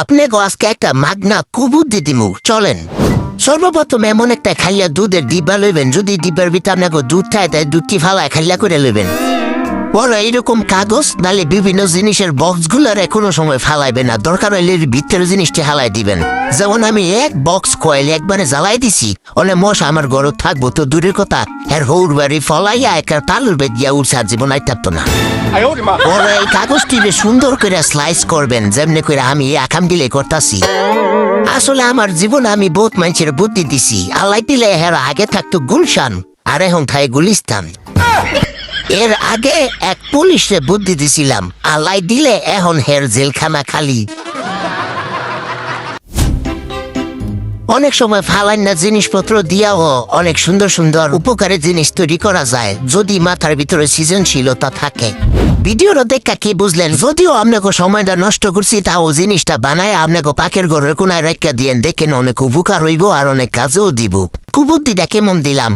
আপনি আজকে একটা মাগনা কুবুদ্ধি দিমু, চলেন। সর্বপ্রথম এমন একটা খাইয়া দুধের ডিব্বা লইবেন, যদি ডিব্বার ভিতরে আপনাকে দুধ খায় তাই দুধটি ফালায় খাইয়া করে লইবেন। বলো এইরকম কাগজ নালে বিভিন্ন জিনিসের বক্সগুলোর কোনো সময় ফালাইবে না, দরকার হইলে ভিতরের জিনিসটি হালাই দিবেন। যেমন আমি এক বক্স কয়েল একবারে জ্বালাই দিছি, অনেক মশা আমার ঘর থাকবো তো দূরের কথা, এর হৌর বাড়ি ফলাইয়া একটা তালুর বেদ দিয়া উঠছে আর জীবন আইতারতো না। ওরা এই কাগজটি সুন্দর করে স্লাইস করবেন, যেমনি করে আমি আকাম দিলে করতাছি। আসলে আমার জীবন আমি বহুত মানুষের বুদ্ধি দিছি, আল্লাহ দিলে হেরা আগে থাকতো গুলশান আর এখন থাকে গুলিস্তান। এর আগে এক পুলিশে বুদ্ধি দিছিলাম, আল্লাহ দিলে এখন হের জেলখানা খালি। অনেক সময় ফালাইনা জিনিসপত্র দিয়াও অনেক সুন্দর সুন্দর উপকারের জিনিস তৈরি করা যায়, যদি মাথার ভিতরে সৃজনশীলতা থাকে। ভিডিওটা দেখা কি বুঝলেন? যদিও আপনাকে সময়টা নষ্ট করছি, তাও জিনিসটা বানায় আপনাকে পাকের ঘরের কোনায় রেখা দিয়েন, দেখেন অনেক উপকার হইব আর অনেক কাজেও দিব। কুবুদ্ধিটা কেমন দিলাম?